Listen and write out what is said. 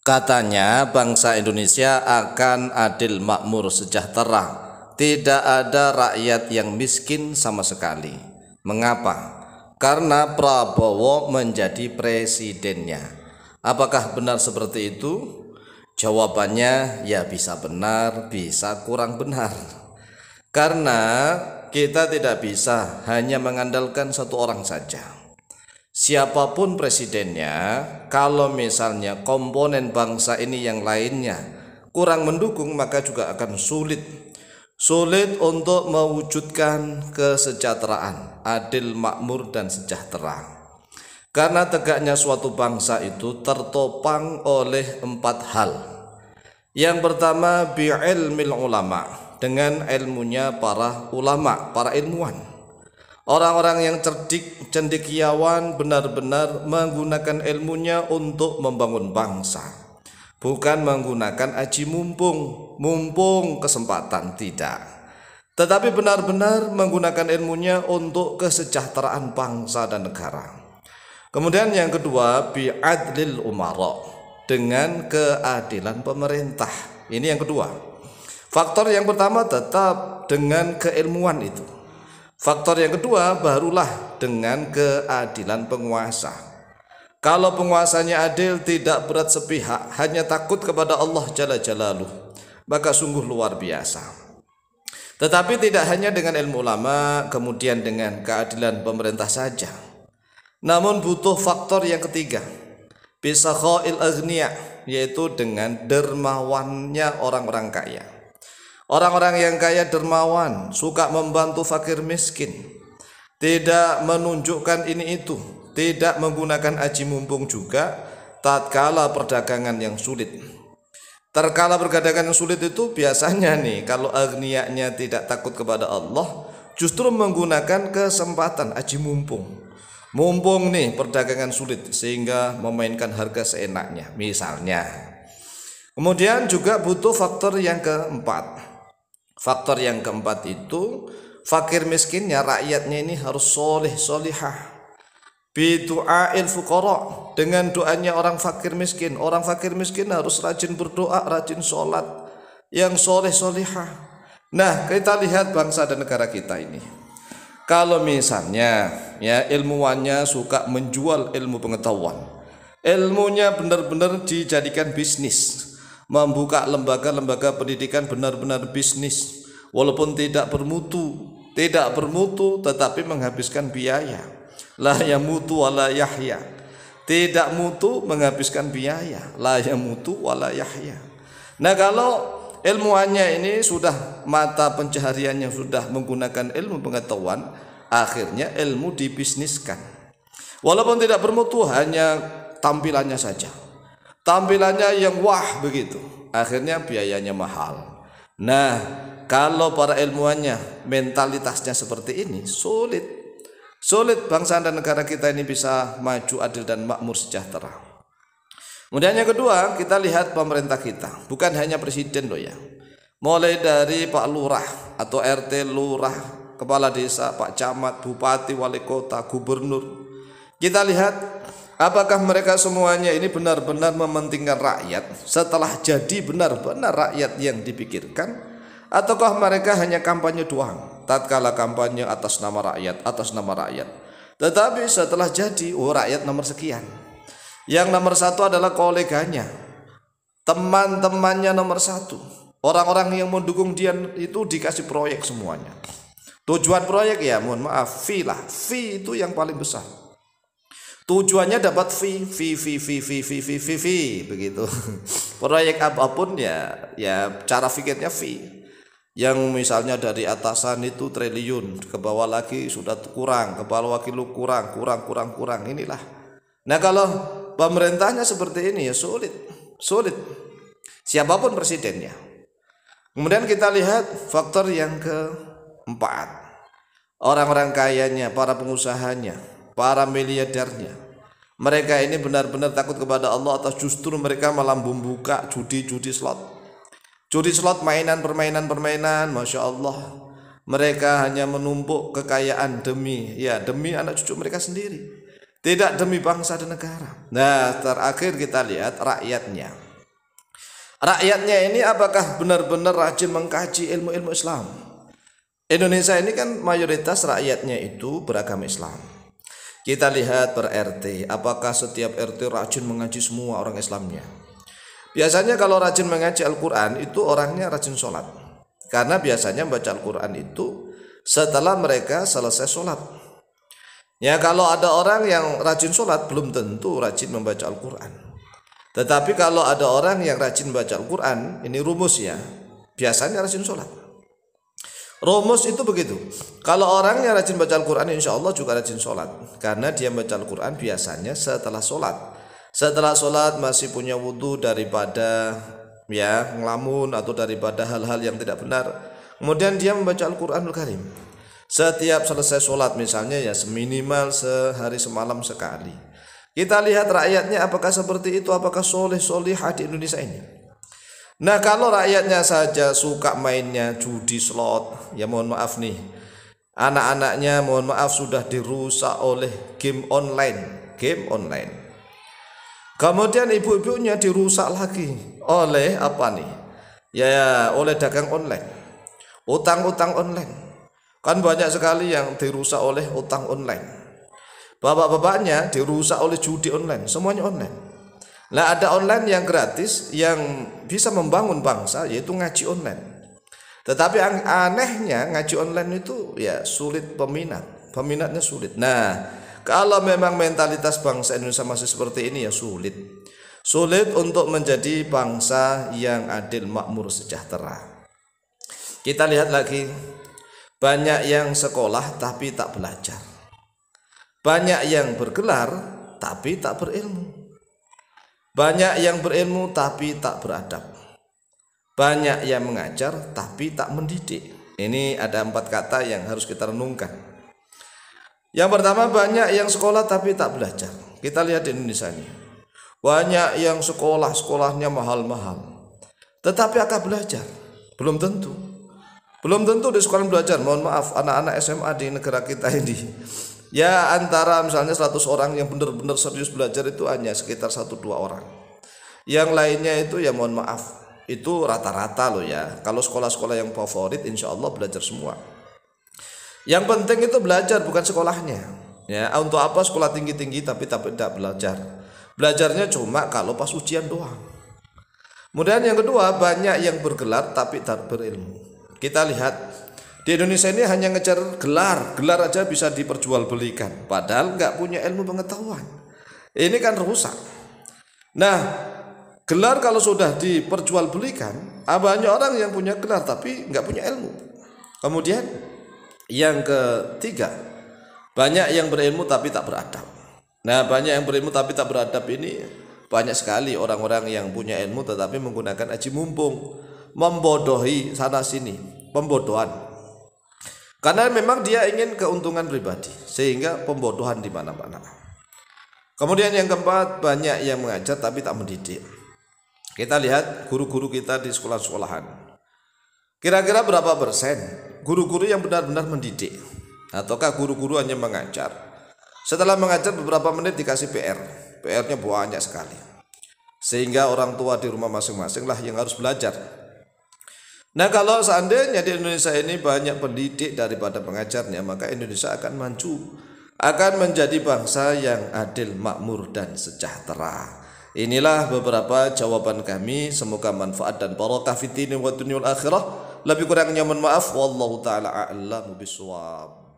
Katanya bangsa Indonesia akan adil, makmur, sejahtera. Tidak ada rakyat yang miskin sama sekali. Mengapa? Karena Prabowo menjadi presidennya. Apakah benar seperti itu? Jawabannya ya bisa benar, bisa kurang benar. Karena kita tidak bisa hanya mengandalkan satu orang saja. Siapapun presidennya, kalau misalnya komponen bangsa ini yang lainnya kurang mendukung, maka juga akan sulit untuk mewujudkan kesejahteraan, adil, makmur, dan sejahtera. Karena tegaknya suatu bangsa itu tertopang oleh 4 hal. Yang pertama, bi'ilmil ulama, dengan ilmunya para ulama, para ilmuwan. Orang-orang yang cerdik, cendekiawan, benar-benar menggunakan ilmunya untuk membangun bangsa. Bukan menggunakan aji mumpung kesempatan, tidak. Tetapi benar-benar menggunakan ilmunya untuk kesejahteraan bangsa dan negara. Kemudian yang kedua, bi'adlil umara, dengan keadilan pemerintah. Ini yang kedua. Faktor yang pertama tetap dengan keilmuan itu. Faktor yang kedua barulah dengan keadilan penguasa. Kalau penguasanya adil, tidak berat sepihak, hanya takut kepada Allah Jalla Jalaluh, maka sungguh luar biasa. Tetapi tidak hanya dengan ilmu ulama, kemudian dengan keadilan pemerintah saja. Namun butuh faktor yang ketiga, bisakhail aghniya, yaitu dengan dermawannya orang-orang kaya. Orang-orang yang kaya dermawan, suka membantu fakir miskin, tidak menunjukkan ini itu, tidak menggunakan aji mumpung juga tatkala perdagangan yang sulit. Tatkala perdagangan yang sulit itu biasanya nih, kalau aghniyanya tidak takut kepada Allah, justru menggunakan kesempatan aji mumpung. Mumpung nih perdagangan sulit, sehingga memainkan harga seenaknya misalnya. Kemudian juga butuh faktor yang keempat. Faktor yang keempat itu, fakir miskinnya, rakyatnya ini harus soleh solihah. Bidu'ail fuqara, dengan doanya orang fakir miskin. Orang fakir miskin harus rajin berdoa, rajin sholat, yang soleh solihah. Nah, kita lihat bangsa dan negara kita ini. Kalau misalnya ya ilmuwannya suka menjual ilmu pengetahuan, ilmunya benar-benar dijadikan bisnis, membuka lembaga-lembaga pendidikan benar-benar bisnis, walaupun tidak bermutu tetapi menghabiskan biaya. La yamutu wala yahya, tidak mutu menghabiskan biaya. La yamutu wala yahya. Nah, kalau ilmuannya ini sudah mata pencahariannya sudah menggunakan ilmu pengetahuan, akhirnya ilmu dibisniskan. Walaupun tidak bermutu, hanya tampilannya saja, tampilannya yang wah begitu, akhirnya biayanya mahal. Nah, kalau para ilmuannya mentalitasnya seperti ini, sulit bangsa dan negara kita ini bisa maju, adil, dan makmur, sejahtera. Kemudian yang kedua, kita lihat pemerintah kita, bukan hanya presiden loh ya, mulai dari Pak Lurah atau RT Lurah, kepala desa, Pak Camat, Bupati, Wali Kota, Gubernur. Kita lihat apakah mereka semuanya ini benar-benar mementingkan rakyat setelah jadi benar-benar rakyat yang dipikirkan, ataukah mereka hanya kampanye doang, tatkala kampanye atas nama rakyat, tetapi setelah jadi, rakyat nomor sekian, yang nomor satu adalah koleganya, teman-temannya nomor satu, orang-orang yang mendukung dia itu dikasih proyek semuanya. Tujuan proyek ya mohon maaf, fee itu yang paling besar. Tujuannya dapat fee begitu. Proyek apapun ya cara fikirnya fee. Yang misalnya dari atasan itu triliun, ke bawah lagi sudah kurang, ke bawah lagi kurang. Inilah. Nah, kalau pemerintahnya seperti ini ya sulit. Siapapun presidennya. Kemudian kita lihat faktor yang keempat. Orang-orang kayanya, para pengusahanya, para miliardernya, mereka ini benar-benar takut kepada Allah atau justru mereka malah membuka judi slot, permainan, Masya Allah. Mereka hanya menumpuk kekayaan demi anak cucu mereka sendiri, tidak demi bangsa dan negara. Nah, terakhir kita lihat rakyatnya. Rakyatnya ini apakah benar-benar rajin mengkaji ilmu-ilmu Islam? Indonesia ini kan mayoritas rakyatnya itu beragama Islam. Kita lihat per RT, apakah setiap RT rajin mengaji semua orang Islamnya? Biasanya kalau rajin mengaji Al-Quran itu orangnya rajin sholat. Karena biasanya membaca Al-Quran itu setelah mereka selesai sholat. Ya, kalau ada orang yang rajin sholat belum tentu rajin membaca Al-Quran. Tetapi kalau ada orang yang rajin membaca Al-Quran, ini rumus ya, biasanya rajin sholat. Rumus itu begitu. Kalau orang yang rajin baca Al-Quran insya Allah juga rajin sholat. Karena dia baca Al-Quran biasanya setelah sholat. Setelah sholat masih punya wudhu daripada ya ngelamun atau daripada hal-hal yang tidak benar. Kemudian dia membaca Al-Quranul Karim. Setiap selesai sholat misalnya ya seminimal sehari semalam sekali. Kita lihat rakyatnya apakah seperti itu, apakah soleh-solihah di Indonesia ini. Nah, kalau rakyatnya saja suka mainnya judi slot, ya mohon maaf nih, anak-anaknya mohon maaf sudah dirusak oleh game online. Kemudian ibu-ibunya dirusak lagi oleh apa nih? Ya, oleh dagang online, utang-utang online. Kan banyak sekali yang dirusak oleh utang online. Bapak-bapaknya dirusak oleh judi online, semuanya online. Nah, ada online yang gratis yang bisa membangun bangsa, yaitu ngaji online. Tetapi anehnya ngaji online itu ya sulit peminatnya sulit. Nah, kalau memang mentalitas bangsa Indonesia masih seperti ini ya sulit untuk menjadi bangsa yang adil, makmur, sejahtera. Kita lihat lagi, banyak yang sekolah tapi tak belajar, banyak yang bergelar tapi tak berilmu. Banyak yang berilmu tapi tak beradab. Banyak yang mengajar tapi tak mendidik. Ini ada 4 kata yang harus kita renungkan. Yang pertama, banyak yang sekolah tapi tak belajar. Kita lihat di Indonesia ini. Banyak yang sekolahnya mahal-mahal, tetapi akan belajar? Belum tentu. Belum tentu di sekolah belajar. Mohon maaf, anak-anak SMA di negara kita ini, ya antara misalnya 100 orang yang benar-benar serius belajar itu hanya sekitar 1-2 orang. Yang lainnya itu ya mohon maaf, itu rata-rata loh ya. Kalau sekolah-sekolah yang favorit insya Allah belajar semua. Yang penting itu belajar, bukan sekolahnya. Ya, untuk apa sekolah tinggi-tinggi tapi tidak belajar? Belajarnya cuma kalau pas ujian doang. Kemudian yang kedua, banyak yang bergelar tapi tak berilmu. Kita lihat di Indonesia ini hanya ngejar gelar aja bisa diperjualbelikan, padahal nggak punya ilmu pengetahuan. Ini kan rusak. Nah, gelar kalau sudah diperjualbelikan, banyak orang yang punya gelar tapi nggak punya ilmu. Kemudian yang ketiga, banyak yang berilmu tapi tak beradab. Nah, banyak yang berilmu tapi tak beradab ini banyak sekali orang-orang yang punya ilmu tetapi menggunakan aji mumpung, membodohi sana sini, pembodohan. Karena memang dia ingin keuntungan pribadi, sehingga pembodohan di mana-mana. Kemudian yang keempat, banyak yang mengajar tapi tak mendidik. Kita lihat guru-guru kita di sekolah-sekolahan. Kira-kira berapa persen guru-guru yang benar-benar mendidik? Ataukah guru-guru hanya mengajar? Setelah mengajar beberapa menit dikasih PR-nya banyak sekali. Sehingga orang tua di rumah masing-masing lah yang harus belajar. Nah, kalau seandainya di Indonesia ini banyak pendidik daripada pengajarnya, maka Indonesia akan maju, akan menjadi bangsa yang adil, makmur, dan sejahtera. Inilah beberapa jawaban kami, semoga manfaat dan barokah fid dini wa dunyal akhirah. Lebih kurangnya mohon maaf, wallahu taala a'lamu bishawab.